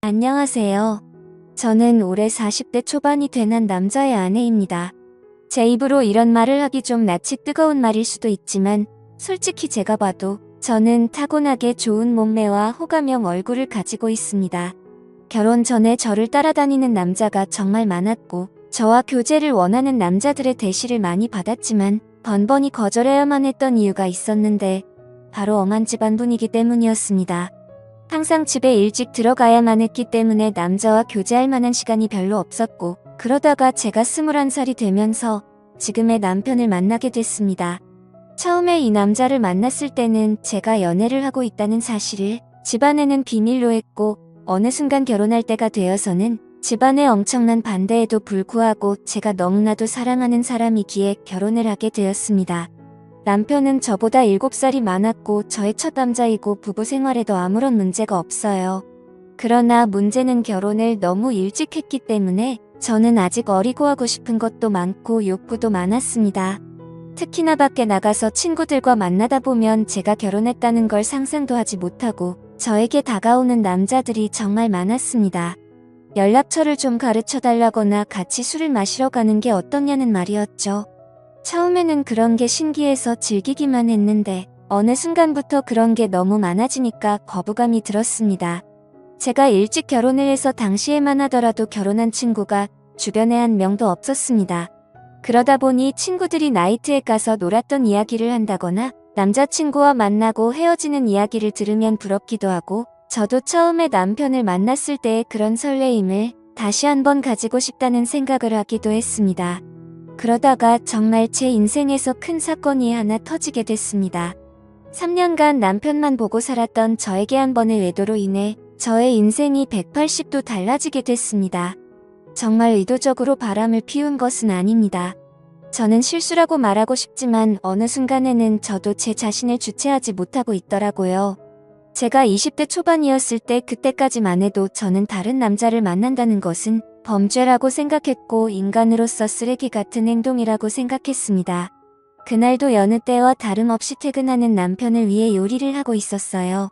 안녕하세요. 저는 올해 40대 초반이 된 한 남자의 아내입니다. 제 입으로 이런 말을 하기 좀 낯이 뜨거운 말일 수도 있지만 솔직히 제가 봐도 저는 타고나게 좋은 몸매와 호감형 얼굴을 가지고 있습니다. 결혼 전에 저를 따라다니는 남자가 정말 많았고 저와 교제를 원하는 남자들의 대시를 많이 받았지만 번번이 거절해야만 했던 이유가 있었는데 바로 엄한 집안 분위기 때문이었습니다. 항상 집에 일찍 들어가야만 했기 때문에 남자와 교제할 만한 시간이 별로 없었고 그러다가 제가 21살이 되면서 지금의 남편을 만나게 됐습니다. 처음에 이 남자를 만났을 때는 제가 연애를 하고 있다는 사실을 집안에는 비밀로 했고 어느 순간 결혼할 때가 되어서는 집안의 엄청난 반대에도 불구하고 제가 너무나도 사랑하는 사람이기에 결혼을 하게 되었습니다. 남편은 저보다 7살이 많았고 저의 첫 남자이고 부부 생활에도 아무런 문제가 없어요. 그러나 문제는 결혼을 너무 일찍 했기 때문에 저는 아직 어리고 하고 싶은 것도 많고 욕구도 많았습니다. 특히나 밖에 나가서 친구들과 만나다 보면 제가 결혼했다는 걸 상상도 하지 못하고 저에게 다가오는 남자들이 정말 많았습니다. 연락처를 좀 가르쳐달라거나 같이 술을 마시러 가는 게 어떻냐는 말이었죠. 처음에는 그런 게 신기해서 즐기기만 했는데 어느 순간부터 그런 게 너무 많아지니까 거부감이 들었습니다. 제가 일찍 결혼을 해서 당시에만 하더라도 결혼한 친구가 주변에 한 명도 없었습니다. 그러다 보니 친구들이 나이트에 가서 놀았던 이야기를 한다거나 남자친구와 만나고 헤어지는 이야기를 들으면 부럽기도 하고 저도 처음에 남편을 만났을 때의 그런 설레임을 다시 한번 가지고 싶다는 생각을 하기도 했습니다. 그러다가 정말 제 인생에서 큰 사건이 하나 터지게 됐습니다. 3년간 남편만 보고 살았던 저에게 한 번의 외도로 인해 저의 인생이 180도 달라지게 됐습니다. 정말 의도적으로 바람을 피운 것은 아닙니다. 저는 실수라고 말하고 싶지만 어느 순간에는 저도 제 자신을 주체하지 못하고 있더라고요. 제가 20대 초반이었을 때 그때까지만 해도 저는 다른 남자를 만난다는 것은 범죄라고 생각했고 인간으로서 쓰레기 같은 행동이라고 생각했습니다. 그날도 여느 때와 다름없이 퇴근하는 남편을 위해 요리를 하고 있었어요.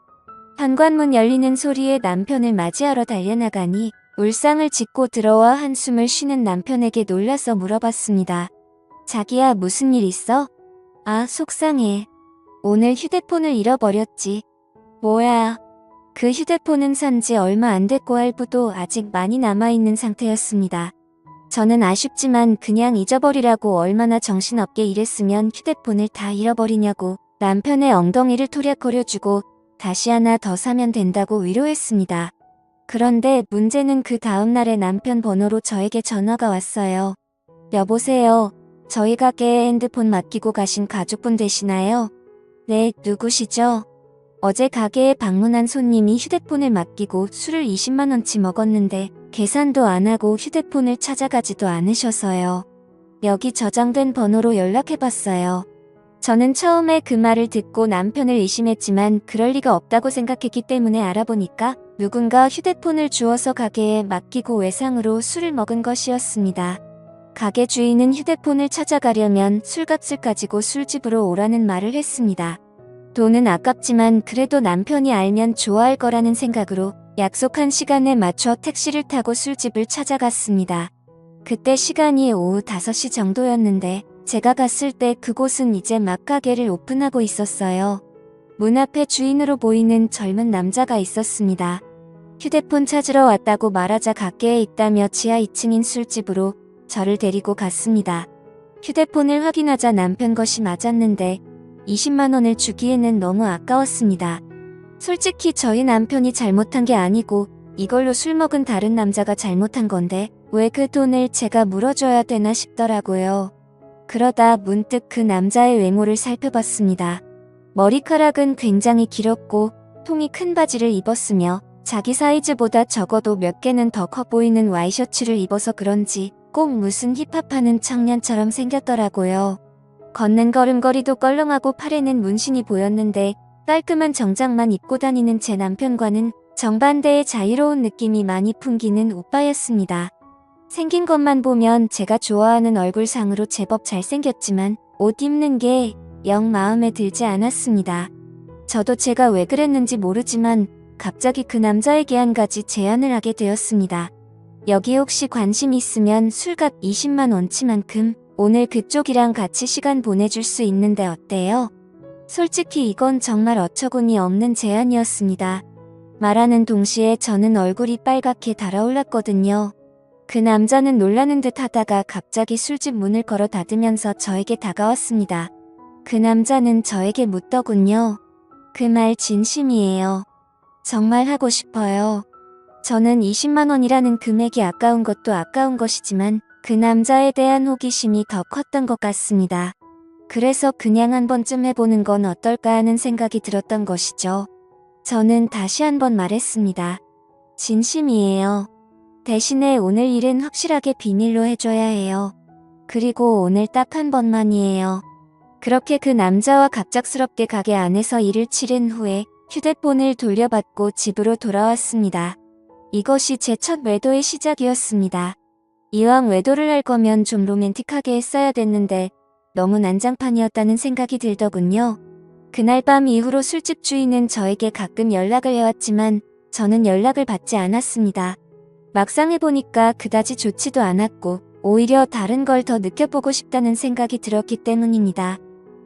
현관문 열리는 소리에 남편을 맞이하러 달려나가니 울상을 짚고 들어와 한숨을 쉬는 남편에게 놀라서 물어봤습니다. 자기야, 무슨 일 있어? 아, 속상해. 오늘 휴대폰을 잃어버렸지. 뭐야. 그 휴대폰은 산지 얼마 안 됐고 할부도 아직 많이 남아있는 상태였습니다. 저는 아쉽지만 그냥 잊어버리라고 얼마나 정신없게 일했으면 휴대폰을 다 잃어버리냐고 남편의 엉덩이를 토략거려주고 다시 하나 더 사면 된다고 위로했습니다. 그런데 문제는 그 다음날에 남편 번호로 저에게 전화가 왔어요. 여보세요. 저희 가게에 핸드폰 맡기고 가신 가족분 되시나요? 네, 누구시죠? 어제 가게에 방문한 손님이 휴대폰을 맡기고 술을 20만원치 먹었는데 계산도 안 하고 휴대폰을 찾아가지도 않으셔서요. 여기 저장된 번호로 연락해봤어요. 저는 처음에 그 말을 듣고 남편을 의심했지만 그럴 리가 없다고 생각했기 때문에 알아보니까 누군가 휴대폰을 주워서 가게에 맡기고 외상으로 술을 먹은 것이었습니다. 가게 주인은 휴대폰을 찾아가려면 술값을 가지고 술집으로 오라는 말을 했습니다. 돈은 아깝지만 그래도 남편이 알면 좋아할 거라는 생각으로 약속한 시간에 맞춰 택시를 타고 술집을 찾아갔습니다. 그때 시간이 오후 5시 정도였는데 제가 갔을 때 그곳은 이제 막 가게를 오픈하고 있었어요. 문 앞에 주인으로 보이는 젊은 남자가 있었습니다. 휴대폰 찾으러 왔다고 말하자 가게에 있다며 지하 2층인 술집으로 저를 데리고 갔습니다. 휴대폰을 확인하자 남편 것이 맞았는데 20만원을 주기에는 너무 아까웠습니다. 솔직히 저희 남편이 잘못한 게 아니고 이걸로 술 먹은 다른 남자가 잘못한 건데 왜 그 돈을 제가 물어줘야 되나 싶더라고요. 그러다 문득 그 남자의 외모를 살펴봤습니다. 머리카락은 굉장히 길었고 통이 큰 바지를 입었으며 자기 사이즈보다 적어도 몇 개는 더 커 보이는 와이셔츠를 입어서 그런지 꼭 무슨 힙합하는 청년처럼 생겼더라고요. 걷는 걸음걸이도 껄렁하고 팔에는 문신이 보였는데 깔끔한 정장만 입고 다니는 제 남편과는 정반대의 자유로운 느낌이 많이 풍기는 오빠였습니다. 생긴 것만 보면 제가 좋아하는 얼굴상으로 제법 잘생겼지만 옷 입는 게 영 마음에 들지 않았습니다. 저도 제가 왜 그랬는지 모르지만 갑자기 그 남자에게 한 가지 제안을 하게 되었습니다. 여기 혹시 관심 있으면 술값 20만 원치만큼 오늘 그쪽이랑 같이 시간 보내줄 수 있는데 어때요? 솔직히 이건 정말 어처구니 없는 제안이었습니다. 말하는 동시에 저는 얼굴이 빨갛게 달아올랐거든요. 그 남자는 놀라는 듯 하다가 갑자기 술집 문을 걸어 닫으면서 저에게 다가왔습니다. 그 남자는 저에게 묻더군요. 그 말 진심이에요. 정말 하고 싶어요. 저는 20만 원이라는 금액이 아까운 것도 아까운 것이지만 그 남자에 대한 호기심이 더 컸던 것 같습니다. 그래서 그냥 한 번쯤 해보는 건 어떨까 하는 생각이 들었던 것이죠. 저는 다시 한번 말했습니다. 진심이에요. 대신에 오늘 일은 확실하게 비밀로 해줘야 해요. 그리고 오늘 딱 한 번만이에요. 그렇게 그 남자와 갑작스럽게 가게 안에서 일을 치른 후에 휴대폰을 돌려받고 집으로 돌아왔습니다. 이것이 제 첫 외도의 시작이었습니다. 이왕 외도를 할 거면 좀 로맨틱하게 했어야 됐는데 너무 난장판이었다는 생각이 들더군요. 그날 밤 이후로 술집 주인은 저에게 가끔 연락을 해왔지만 저는 연락을 받지 않았습니다. 막상 해보니까 그다지 좋지도 않았고 오히려 다른 걸 더 느껴보고 싶다는 생각이 들었기 때문입니다.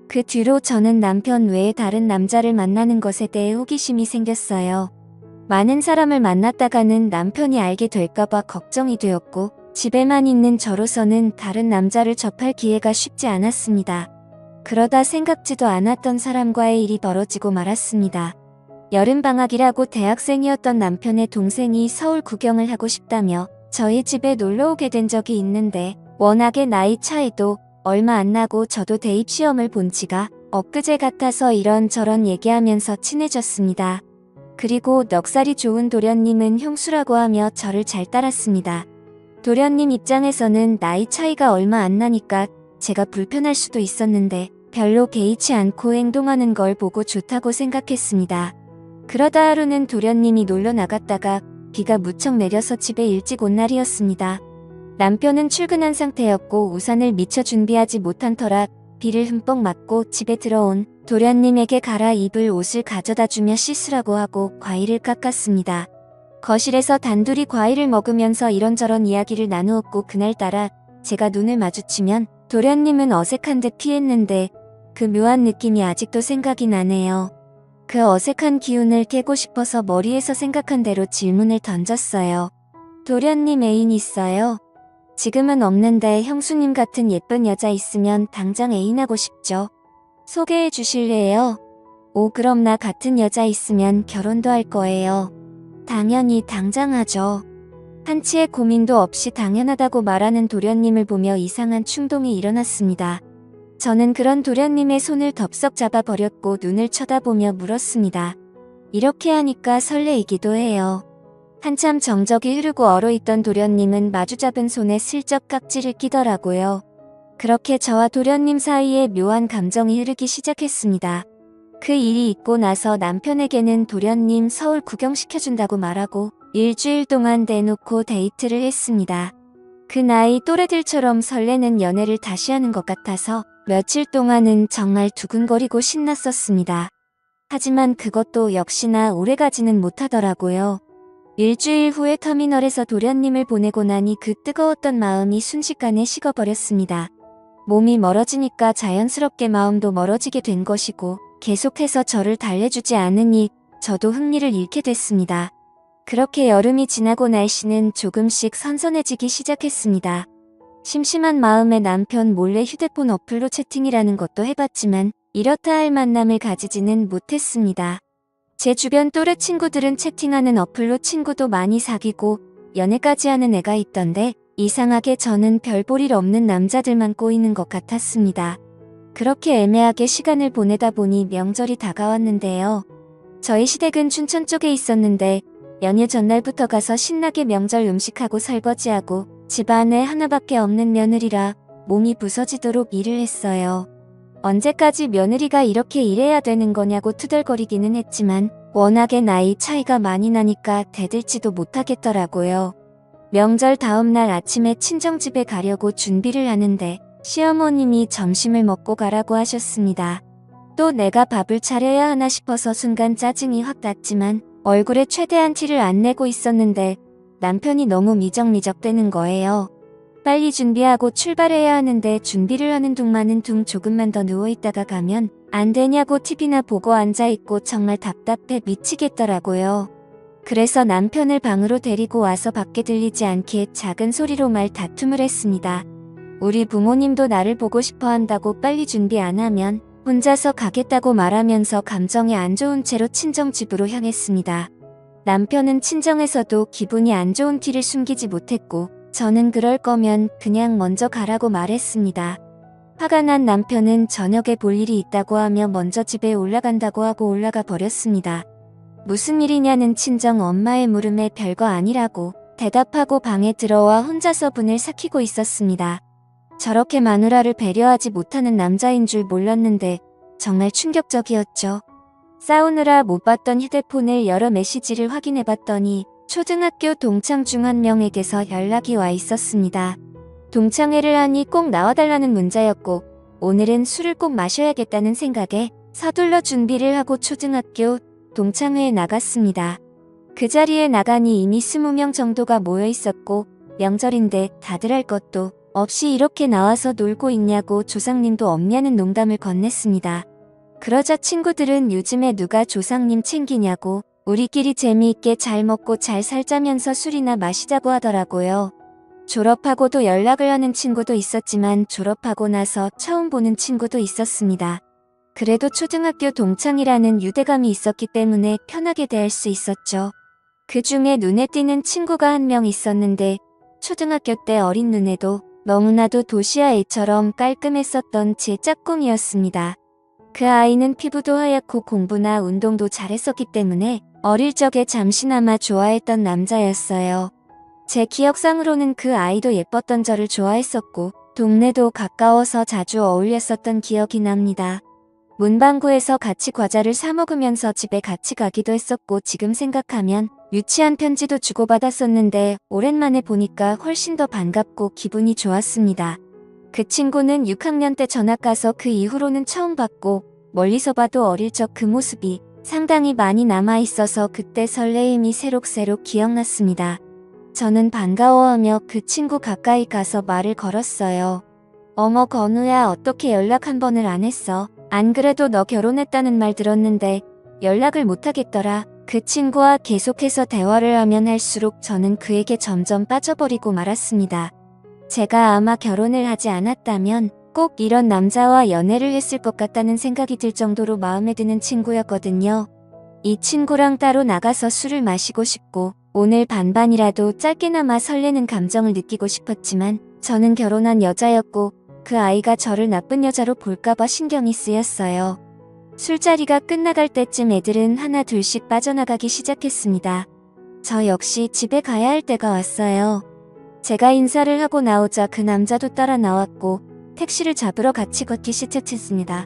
그 뒤로 저는 남편 외에 다른 남자를 만나는 것에 대해 호기심이 생겼어요. 많은 사람을 만났다가는 남편이 알게 될까봐 걱정이 되었고 집에만 있는 저로서는 다른 남자를 접할 기회가 쉽지 않았습니다. 그러다 생각지도 않았던 사람과의 일이 벌어지고 말았습니다. 여름방학이라고 대학생이었던 남편의 동생이 서울 구경을 하고 싶다며 저희 집에 놀러 오게 된 적이 있는데 워낙에 나이 차이도 얼마 안 나고 저도 대입시험을 본 지가 엊그제 같아서 이런저런 얘기하면서 친해졌습니다. 그리고 넉살이 좋은 도련님은 형수라고 하며 저를 잘 따랐습니다. 도련님 입장에서는 나이 차이가 얼마 안 나니까 제가 불편할 수도 있었는데 별로 개의치 않고 행동하는 걸 보고 좋다고 생각했습니다. 그러다 하루는 도련님이 놀러 나갔다가 비가 무척 내려서 집에 일찍 온 날이었습니다. 남편은 출근한 상태였고 우산을 미처 준비하지 못한 터라 비를 흠뻑 맞고 집에 들어온 도련님에게 갈아입을 옷을 가져다 주며 씻으라고 하고 과일을 깎았습니다. 거실에서 단둘이 과일을 먹으면서 이런저런 이야기를 나누었고 그날따라 제가 눈을 마주치면 도련님은 어색한 듯 피했는데 그 묘한 느낌이 아직도 생각이 나네요. 그 어색한 기운을 깨고 싶어서 머리에서 생각한 대로 질문을 던졌어요. 도련님 애인 있어요? 지금은 없는데 형수님 같은 예쁜 여자 있으면 당장 애인하고 싶죠. 소개해 주실래요? 오, 그럼 나 같은 여자 있으면 결혼도 할 거예요. 당연히 당장 하죠. 한치의 고민도 없이 당연하다고 말하는 도련님을 보며 이상한 충동이 일어났습니다. 저는 그런 도련님의 손을 덥석 잡아버렸고 눈을 쳐다보며 물었습니다. 이렇게 하니까 설레이기도 해요. 한참 정적이 흐르고 얼어있던 도련님은 마주잡은 손에 슬쩍 깍지를 끼더라고요. 그렇게 저와 도련님 사이에 묘한 감정이 흐르기 시작했습니다. 그 일이 있고 나서 남편에게는 도련님 서울 구경시켜준다고 말하고 일주일 동안 대놓고 데이트를 했습니다. 그 나이 또래들처럼 설레는 연애를 다시 하는 것 같아서 며칠 동안은 정말 두근거리고 신났었습니다. 하지만 그것도 역시나 오래가지는 못하더라고요. 일주일 후에 터미널에서 도련님을 보내고 나니 그 뜨거웠던 마음이 순식간에 식어버렸습니다. 몸이 멀어지니까 자연스럽게 마음도 멀어지게 된 것이고 계속해서 저를 달래주지 않으니 저도 흥미를 잃게 됐습니다. 그렇게 여름이 지나고 날씨는 조금씩 선선해지기 시작했습니다. 심심한 마음에 남편 몰래 휴대폰 어플로 채팅이라는 것도 해봤지만 이렇다 할 만남을 가지지는 못했습니다. 제 주변 또래 친구들은 채팅하는 어플로 친구도 많이 사귀고 연애까지 하는 애가 있던데 이상하게 저는 별 볼 일 없는 남자들만 꼬이는 것 같았습니다. 그렇게 애매하게 시간을 보내다 보니 명절이 다가왔는데요. 저희 시댁은 춘천 쪽에 있었는데 연휴 전날부터 가서 신나게 명절 음식하고 설거지하고 집안에 하나밖에 없는 며느리라 몸이 부서지도록 일을 했어요. 언제까지 며느리가 이렇게 일해야 되는 거냐고 투덜거리기는 했지만 워낙에 나이 차이가 많이 나니까 대들지도 못하겠더라고요. 명절 다음날 아침에 친정집에 가려고 준비를 하는데 시어머님이 점심을 먹고 가라고 하셨습니다. 또 내가 밥을 차려야 하나 싶어서 순간 짜증이 확 났지만 얼굴에 최대한 티를 안 내고 있었는데 남편이 너무 미적미적대는 거예요. 빨리 준비하고 출발해야 하는데 준비를 하는 동안은 조금만 더 누워있다가 가면 안 되냐고 TV나 보고 앉아있고 정말 답답해 미치겠더라고요. 그래서 남편을 방으로 데리고 와서 밖에 들리지 않게 작은 소리로 말 다툼을 했습니다. 우리 부모님도 나를 보고 싶어 한다고 빨리 준비 안 하면 혼자서 가겠다고 말하면서 감정이 안 좋은 채로 친정집으로 향했습니다. 남편은 친정에서도 기분이 안 좋은 티를 숨기지 못했고 저는 그럴 거면 그냥 먼저 가라고 말했습니다. 화가 난 남편은 저녁에 볼 일이 있다고 하며 먼저 집에 올라간다고 하고 올라가 버렸습니다. 무슨 일이냐는 친정 엄마의 물음에 별거 아니라고 대답하고 방에 들어와 혼자서 분을 삭히고 있었습니다. 저렇게 마누라를 배려하지 못하는 남자인 줄 몰랐는데 정말 충격적이었죠. 싸우느라 못 봤던 휴대폰을 열어 메시지를 확인해봤더니 초등학교 동창 중 한 명에게서 연락이 와 있었습니다. 동창회를 하니 꼭 나와달라는 문자였고 오늘은 술을 꼭 마셔야겠다는 생각에 서둘러 준비를 하고 초등학교 동창회에 나갔습니다. 그 자리에 나가니 이미 20명 정도가 모여 있었고 명절인데 다들 할 것도 없이 이렇게 나와서 놀고 있냐고 조상님도 없냐는 농담을 건넸습니다. 그러자 친구들은 요즘에 누가 조상님 챙기냐고 우리끼리 재미있게 잘 먹고 잘 살자면서 술이나 마시자고 하더라고요. 졸업하고도 연락을 하는 친구도 있었지만 졸업하고 나서 처음 보는 친구도 있었습니다. 그래도 초등학교 동창이라는 유대감이 있었기 때문에 편하게 대할 수 있었죠. 그 중에 눈에 띄는 친구가 한 명 있었는데 초등학교 때 어린 눈에도 너무나도 도시아 애처럼 깔끔했었던 제 짝꿍이었습니다. 그 아이는 피부도 하얗고 공부나 운동도 잘했었기 때문에 어릴 적에 잠시나마 좋아했던 남자였어요. 제 기억상으로는 그 아이도 예뻤던 저를 좋아했었고 동네도 가까워서 자주 어울렸었던 기억이 납니다. 문방구에서 같이 과자를 사 먹으면서 집에 같이 가기도 했었고 지금 생각하면 유치한 편지도 주고받았었는데 오랜만에 보니까 훨씬 더 반갑고 기분이 좋았습니다. 그 친구는 6학년 때 전학 가서 그 이후로는 처음 봤고 멀리서 봐도 어릴 적 그 모습이 상당히 많이 남아있어서 그때 설레임이 새록새록 기억났습니다. 저는 반가워하며 그 친구 가까이 가서 말을 걸었어요. 어머 건우야 어떻게 연락 한 번을 안 했어? 안 그래도 너 결혼했다는 말 들었는데 연락을 못하겠더라. 그 친구와 계속해서 대화를 하면 할수록 저는 그에게 점점 빠져버리고 말았습니다. 제가 아마 결혼을 하지 않았다면 꼭 이런 남자와 연애를 했을 것 같다는 생각이 들 정도로 마음에 드는 친구였거든요. 이 친구랑 따로 나가서 술을 마시고 싶고 오늘 반반이라도 짧게나마 설레는 감정을 느끼고 싶었지만 저는 결혼한 여자였고 그 아이가 저를 나쁜 여자로 볼까봐 신경이 쓰였어요. 술자리가 끝나갈 때쯤 애들은 하나 둘씩 빠져나가기 시작했습니다. 저 역시 집에 가야 할 때가 왔어요. 제가 인사를 하고 나오자 그 남자도 따라 나왔고 택시를 잡으러 같이 걷기 시작했습니다.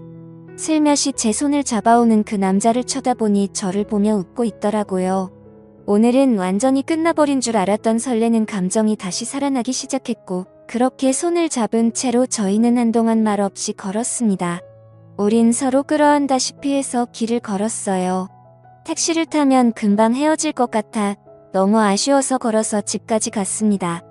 슬며시 제 손을 잡아오는 그 남자를 쳐다보니 저를 보며 웃고 있더라고요. 오늘은 완전히 끝나버린 줄 알았던 설레는 감정이 다시 살아나기 시작했고 그렇게 손을 잡은 채로 저희는 한동안 말없이 걸었습니다. 우린 서로 끌어안다시피 해서 길을 걸었어요. 택시를 타면 금방 헤어질 것 같아 너무 아쉬워서 걸어서 집까지 갔습니다.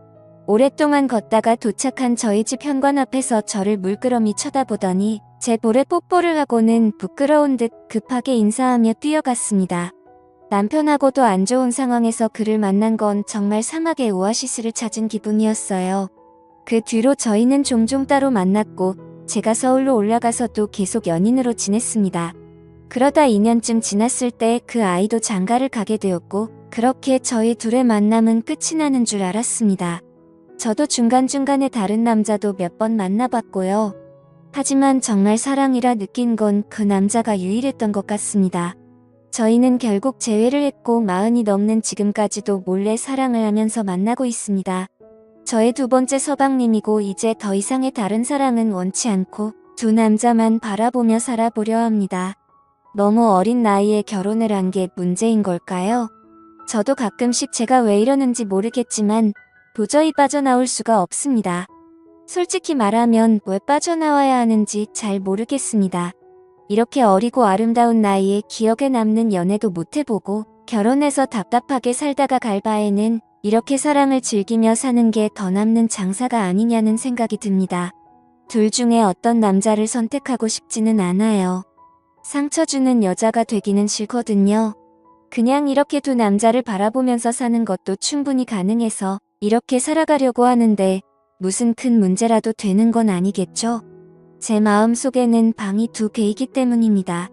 오랫동안 걷다가 도착한 저희 집 현관 앞에서 저를 물끄러미 쳐다보더니 제 볼에 뽀뽀를 하고는 부끄러운 듯 급하게 인사하며 뛰어갔습니다. 남편하고도 안 좋은 상황에서 그를 만난 건 정말 사막의 오아시스를 찾은 기분이었어요. 그 뒤로 저희는 종종 따로 만났고 제가 서울로 올라가서도 계속 연인으로 지냈습니다. 그러다 2년쯤 지났을 때 그 아이도 장가를 가게 되었고 그렇게 저희 둘의 만남은 끝이 나는 줄 알았습니다. 저도 중간중간에 다른 남자도 몇 번 만나봤고요. 하지만 정말 사랑이라 느낀 건 그 남자가 유일했던 것 같습니다. 저희는 결국 재회를 했고 40이 넘는 지금까지도 몰래 사랑을 하면서 만나고 있습니다. 저의 두 번째 서방님이고 이제 더 이상의 다른 사랑은 원치 않고 두 남자만 바라보며 살아보려 합니다. 너무 어린 나이에 결혼을 한 게 문제인 걸까요? 저도 가끔씩 제가 왜 이러는지 모르겠지만 도저히 빠져나올 수가 없습니다. 솔직히 말하면 왜 빠져나와야 하는지 잘 모르겠습니다. 이렇게 어리고 아름다운 나이에 기억에 남는 연애도 못해보고 결혼해서 답답하게 살다가 갈 바에는 이렇게 사랑을 즐기며 사는 게 더 남는 장사가 아니냐는 생각이 듭니다. 둘 중에 어떤 남자를 선택하고 싶지는 않아요. 상처 주는 여자가 되기는 싫거든요. 그냥 이렇게 두 남자를 바라보면서 사는 것도 충분히 가능해서 이렇게 살아가려고 하는데 무슨 큰 문제라도 되는 건 아니겠죠? 제 마음속에는 방이 2개이기 때문입니다.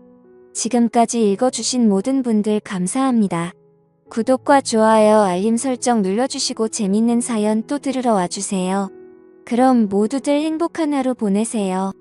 지금까지 읽어주신 모든 분들 감사합니다. 구독과 좋아요, 알림 설정 눌러주시고 재밌는 사연 또 들으러 와주세요. 그럼 모두들 행복한 하루 보내세요.